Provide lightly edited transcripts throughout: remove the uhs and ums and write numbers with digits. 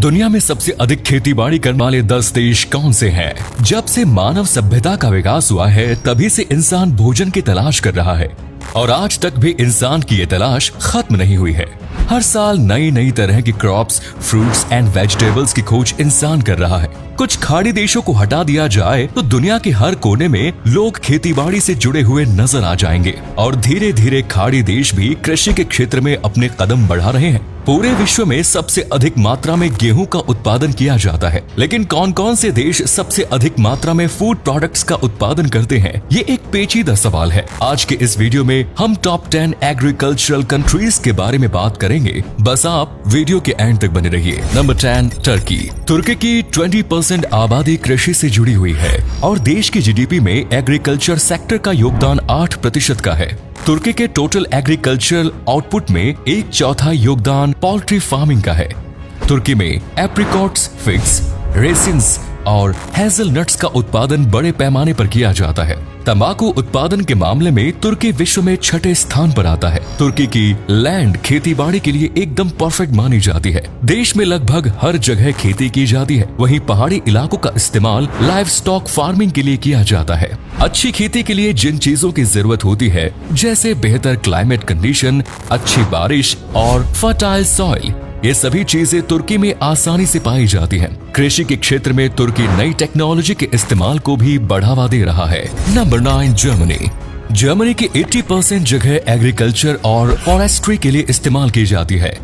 दुनिया में सबसे अधिक खेतीबाड़ी करने वाले 10 देश कौन से हैं? जब से मानव सभ्यता का विकास हुआ है तभी से इंसान भोजन की तलाश कर रहा है और आज तक भी इंसान की ये तलाश खत्म नहीं हुई है। हर साल नई नई तरह की क्रॉप्स, फ्रूट्स एंड वेजिटेबल्स की खोज इंसान कर रहा है। कुछ खाड़ी देशों को हटा दिया जाए तो दुनिया के हर कोने में लोग खेतीबाड़ी से जुड़े हुए नजर आ जाएंगे और धीरे धीरे खाड़ी देश भी कृषि के क्षेत्र में अपने कदम बढ़ा रहे हैं। पूरे विश्व में सबसे अधिक मात्रा में गेहूं का उत्पादन किया जाता है, लेकिन कौन कौन से देश सबसे अधिक मात्रा में फूड प्रोडक्ट्स का उत्पादन करते हैं, ये एक पेचीदा सवाल है। आज के इस वीडियो में हम टॉप 10 एग्रीकल्चरल कंट्रीज के बारे में बात करेंगे। बस आप वीडियो के एंड तक बने रहिए। Number 10, Turkey. तुर्की की 20% आबादी कृषि से जुड़ी हुई है और देश की जीडीपी में एग्रीकल्चर सेक्टर का योगदान 8% का है। तुर्की के टोटल एग्रीकल्चरल आउटपुट में 1/4 योगदान पोल्ट्री फार्मिंग का है। तुर्की में एप्रिकॉट्स, फिग्स, रेसिन्स और हेज़लनट्स का उत्पादन बड़े पैमाने पर किया जाता है। तंबाकू उत्पादन के मामले में तुर्की विश्व में 6ठे स्थान पर आता है। तुर्की की लैंड खेतीबाड़ी के लिए एकदम परफेक्ट मानी जाती है। देश में लगभग हर जगह खेती की जाती है। वहीं पहाड़ी इलाकों का इस्तेमाल लाइव स्टॉक फार्मिंग के लिए किया जाता है। अच्छी खेती के लिए जिन चीजों की जरूरत होती है, जैसे बेहतर क्लाइमेट कंडीशन, अच्छी बारिश और फर्टाइल सॉइल, ये सभी चीजें तुर्की में आसानी से पाई जाती हैं। कृषि के क्षेत्र में तुर्की नई टेक्नोलॉजी के इस्तेमाल को भी बढ़ावा दे रहा है। Number 9, Germany. जर्मनी की 80% जगह एग्रीकल्चर और फॉरेस्ट्री के लिए इस्तेमाल की जाती है।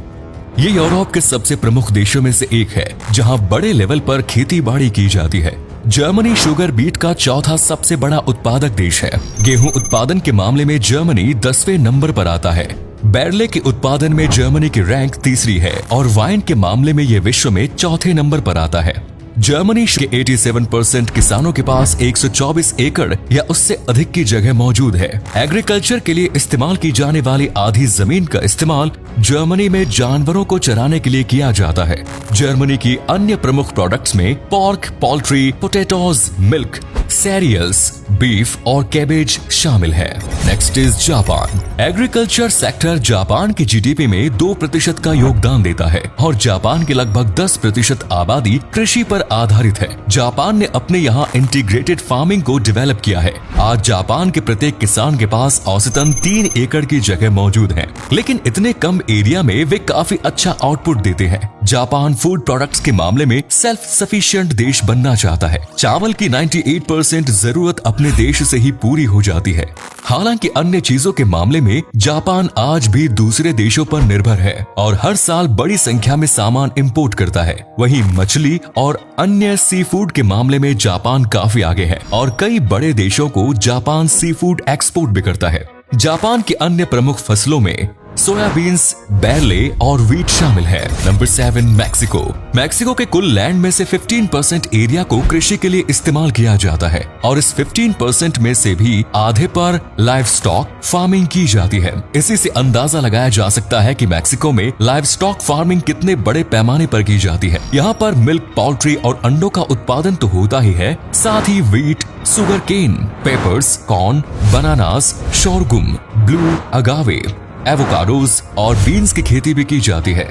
ये यूरोप के सबसे प्रमुख देशों में से एक है जहां बड़े लेवल पर खेती बाड़ी की जाती है। जर्मनी शुगर बीट का चौथा सबसे बड़ा उत्पादक देश है। गेहूं उत्पादन के मामले में जर्मनी 10वें नंबर पर आता है। बैरले के उत्पादन में जर्मनी की रैंक तीसरी है और वाइन के मामले में यह विश्व में चौथे नंबर पर आता है। जर्मनी के 87% किसानों के पास 124 एकड़ या उससे अधिक की जगह मौजूद है। एग्रीकल्चर के लिए इस्तेमाल की जाने वाली आधी जमीन का इस्तेमाल जर्मनी में जानवरों को चराने के लिए किया जाता है। जर्मनी की अन्य प्रमुख प्रोडक्ट्स में pork, poultry, potatoes, milk, cereals, beef और कैबेज शामिल है। Next is Japan. Agriculture sector Japan की जीडीपी में 2% का योगदान देता है और जापान की लगभग 10% आबादी कृषि पर आधारित है। जापान ने अपने यहाँ इंटीग्रेटेड फार्मिंग को डेवलप किया है। आज जापान के प्रत्येक किसान के पास औसतन 3 एकड़ की जगह मौजूद है, लेकिन इतने कम एरिया में वे काफी अच्छा आउटपुट देते हैं। जापान फूड प्रोडक्ट्स के मामले में सेल्फ सफिशिएंट देश बनना चाहता है। चावल की 98% जरूरत अपने देश से ही पूरी हो जाती है। हालांकि अन्य चीजों के मामले में जापान आज भी दूसरे देशों पर निर्भर है और हर साल बड़ी संख्या में सामान इंपोर्ट करता है। वहीं मछली और अन्य सी फूड के मामले में जापान काफी आगे है और कई बड़े देशों को जापान सी फूड एक्सपोर्ट भी करता है। जापान की अन्य प्रमुख फसलों में सोयाबीन्स, बैरले और व्हीट शामिल है। Number 7, Mexico. मैक्सिको के कुल लैंड में से 15% एरिया को कृषि के लिए इस्तेमाल किया जाता है और इस 15% में से भी आधे पर लाइव स्टॉक फार्मिंग की जाती है। इसी से अंदाजा लगाया जा सकता है कि मैक्सिको में लाइव स्टॉक फार्मिंग कितने बड़े पैमाने पर की जाती है। यहाँ पर मिल्क, पोल्ट्री और अंडों का उत्पादन तो होता ही है, साथ ही wheat, sugar cane, peppers, corn, bananas, sorghum, blue agave, avocados और बीन्स की खेती भी की जाती है।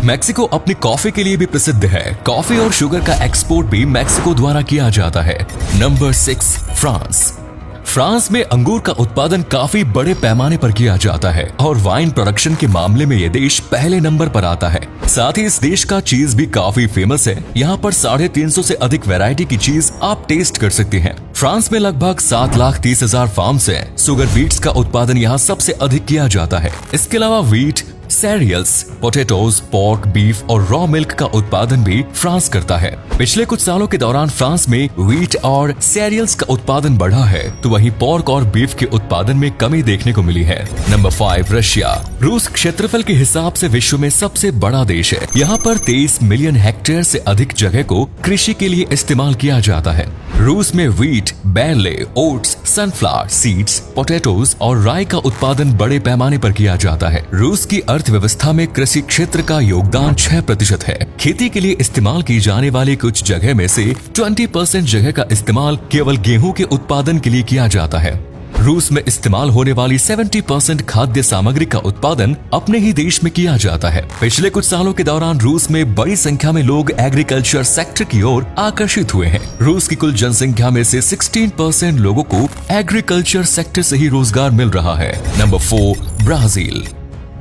मैक्सिको अपनी कॉफी के लिए भी प्रसिद्ध है। कॉफी और शुगर का एक्सपोर्ट भी मैक्सिको द्वारा किया जाता है। Number 6, France. फ्रांस में अंगूर का उत्पादन काफी बड़े पैमाने पर किया जाता है और वाइन प्रोडक्शन के मामले में यह देश पहले नंबर पर आता है। साथ ही इस देश का चीज भी काफी फेमस है। यहाँ पर 350 से अधिक वैरायटी की चीज आप टेस्ट कर सकते हैं। फ्रांस में लगभग 7,30,000 फार्म्स हैं। शुगर बीट्स का उत्पादन यहाँ सबसे अधिक किया जाता है। इसके अलावा wheat, cereals, potatoes, pork, beef और रॉ मिल्क का उत्पादन भी फ्रांस करता है। पिछले कुछ सालों के दौरान फ्रांस में व्हीट और सीरियल्स का उत्पादन बढ़ा है, तो वहीं पोर्क और बीफ के उत्पादन में कमी देखने को मिली है। Number 5, Russia. रूस क्षेत्रफल के हिसाब से विश्व में सबसे बड़ा देश है। यहाँ पर 23 मिलियन हेक्टेयर से अधिक जगह को कृषि के लिए इस्तेमाल किया जाता है। रूस में wheat, barley, oats, sunflower seeds, potatoes और राई का उत्पादन बड़े पैमाने पर किया जाता है। रूस की अर्थव्यवस्था में कृषि क्षेत्र का योगदान 6% है। खेती के लिए इस्तेमाल की जाने वाली कुछ जगह में से 20% जगह का इस्तेमाल केवल गेहूं के उत्पादन के लिए किया जाता है। रूस में इस्तेमाल होने वाली 70% खाद्य सामग्री का उत्पादन अपने ही देश में किया जाता है। पिछले कुछ सालों के दौरान रूस में बड़ी संख्या में लोग एग्रीकल्चर सेक्टर की ओर आकर्षित हुए हैं। रूस की कुल जनसंख्या में से 16% लोगों को एग्रीकल्चर सेक्टर से ही रोजगार मिल रहा है। Number 4, Brazil.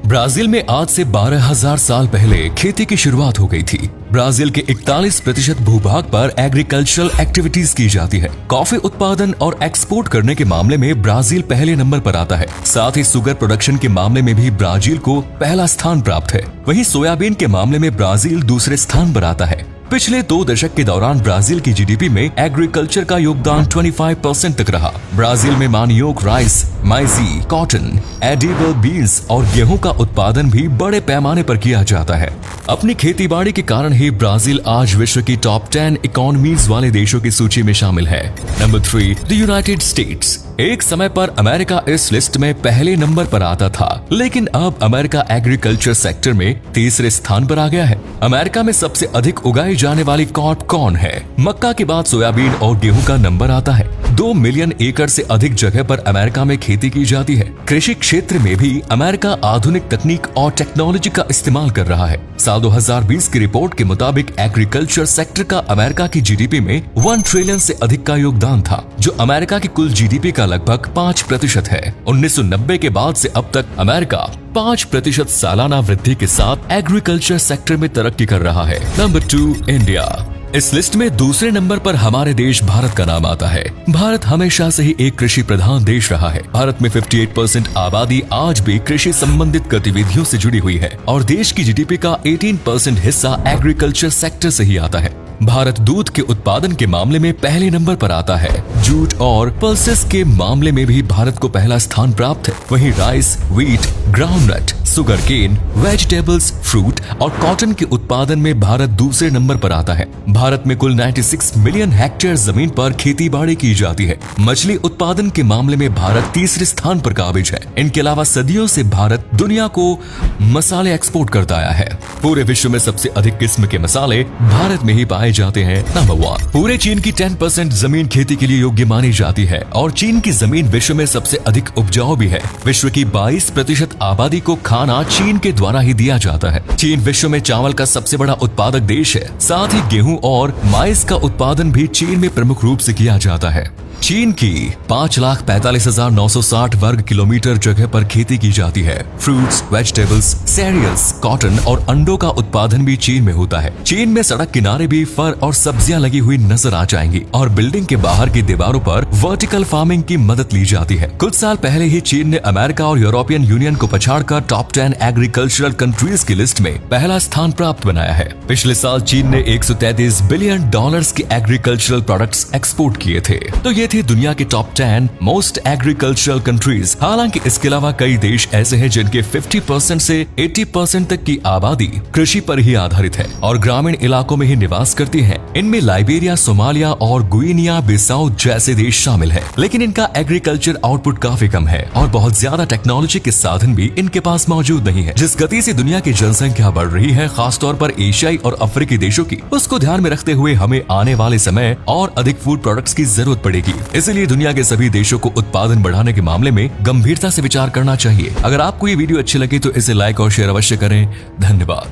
ब्राजील में आज से 12,000 साल पहले खेती की शुरुआत हो गई थी। ब्राजील के 41% भूभाग पर एग्रीकल्चरल एक्टिविटीज की जाती है। कॉफी उत्पादन और एक्सपोर्ट करने के मामले में ब्राजील पहले नंबर पर आता है। साथ ही शुगर प्रोडक्शन के मामले में भी ब्राजील को पहला स्थान प्राप्त है। वहीं सोयाबीन के मामले में ब्राजील दूसरे स्थान पर आता है। पिछले 2 दशक के दौरान ब्राजील की जीडीपी में एग्रीकल्चर का योगदान 25% तक रहा। ब्राजील में मानियोक, राइस, माइजी, कॉटन, एडिबल बीन्स और गेहूं का उत्पादन भी बड़े पैमाने पर किया जाता है। अपनी खेतीबाड़ी के कारण ही ब्राजील आज विश्व की टॉप 10 इकोनॉमीज वाले देशों की सूची में शामिल है। Number 3, the United states. एक समय पर अमेरिका इस लिस्ट में पहले नंबर पर आता था, लेकिन अब अमेरिका एग्रीकल्चर सेक्टर में तीसरे स्थान पर आ गया है। अमेरिका में सबसे अधिक उगाई जाने वाली क्रॉप कॉर्न है। मक्का के बाद सोयाबीन और गेहूं का नंबर आता है। 2 मिलियन एकड़ से अधिक जगह पर अमेरिका में खेती की जाती है। कृषि क्षेत्र में भी अमेरिका आधुनिक तकनीक और टेक्नोलॉजी का इस्तेमाल कर रहा है। साल 2020 की रिपोर्ट के मुताबिक एग्रीकल्चर सेक्टर का अमेरिका की जीडीपी में 1 ट्रिलियन से अधिक का योगदान था, जो अमेरिका की कुल जीडीपी का लगभग 5% है। 1990 के बाद से अब तक अमेरिका 5% सालाना वृद्धि के साथ एग्रीकल्चर सेक्टर में तरक्की कर रहा है। Number 2, India. इस लिस्ट में दूसरे नंबर पर हमारे देश भारत का नाम आता है। भारत हमेशा से ही एक कृषि प्रधान देश रहा है। भारत में 58% आबादी आज भी कृषि संबंधित गतिविधियों से जुड़ी हुई है और देश की जीडीपी का 18% हिस्सा एग्रीकल्चर सेक्टर से ही आता है। भारत दूध के उत्पादन के मामले में पहले नंबर पर आता है। जूट और पल्सेस के मामले में भी भारत को पहला स्थान प्राप्त है। वहीं rice, wheat, groundnut, sugar cane, vegetables, fruit और कॉटन के उत्पादन में भारत दूसरे नंबर पर आता है। भारत में कुल 96 मिलियन हेक्टेयर जमीन पर खेती बाड़ी की जाती है। मछली उत्पादन के मामले में भारत तीसरे स्थान पर काबिज है। इनके अलावा सदियों से भारत दुनिया को मसाले एक्सपोर्ट करता आया है। पूरे विश्व में सबसे अधिक किस्म के मसाले भारत में ही पाए जाते हैं। नंबर 1, पूरे चीन की 10% जमीन खेती के लिए योग्य मानी जाती है और चीन की जमीन विश्व में सबसे अधिक उपजाऊ भी है। विश्व की 22% आबादी को खाना चीन के द्वारा ही दिया जाता है। चीन विश्व में चावल का सबसे बड़ा उत्पादक देश है। साथ ही गेहूं और माइस का उत्पादन भी चीन में प्रमुख रूप से किया जाता है। चीन की 5,45,960 वर्ग किलोमीटर जगह पर खेती की जाती है। फ्रूट्स, वेजिटेबल्स, सीरियल्स, कॉटन और अंडों का उत्पादन भी चीन में होता है। चीन में सड़क किनारे भी फल और सब्जियां लगी हुई नजर आ जाएंगी और बिल्डिंग के बाहर की दीवारों पर वर्टिकल फार्मिंग की मदद ली जाती है। कुछ साल पहले ही चीन ने अमेरिका और यूरोपियन यूनियन को पछाड़कर टॉप 10 एग्रीकल्चरल कंट्रीज की लिस्ट में पहला स्थान प्राप्त बनाया है। पिछले साल चीन ने $133 बिलियन के एग्रीकल्चरल प्रोडक्ट्स एक्सपोर्ट किए थे। तो ये थी दुनिया के टॉप 10 मोस्ट एग्रीकल्चरल कंट्रीज। हालांकि इसके अलावा कई देश ऐसे हैं जिनके 50% से 80% तक की आबादी कृषि पर ही आधारित है और ग्रामीण इलाकों में ही निवास करती है। इनमें लाइबेरिया, सोमालिया और गुइनिया बिसाऊ जैसे देश शामिल है। लेकिन इनका एग्रीकल्चर आउटपुट काफी कम है और बहुत ज्यादा टेक्नोलॉजी के साधन भी इनके पास मौजूद नहीं है। जिस गति से दुनिया की जनसंख्या बढ़ रही है, खासतौर पर एशियाई और अफ्रीकी देशों की, उसको ध्यान में रखते हुए हमें आने वाले समय और अधिक फूड प्रोडक्ट्स की जरूरत पड़ेगी। इसलिए दुनिया के सभी देशों को उत्पादन बढ़ाने के मामले में गंभीरता से विचार करना चाहिए। अगर आपको ये वीडियो अच्छी लगी तो इसे लाइक और शेयर अवश्य करें। धन्यवाद।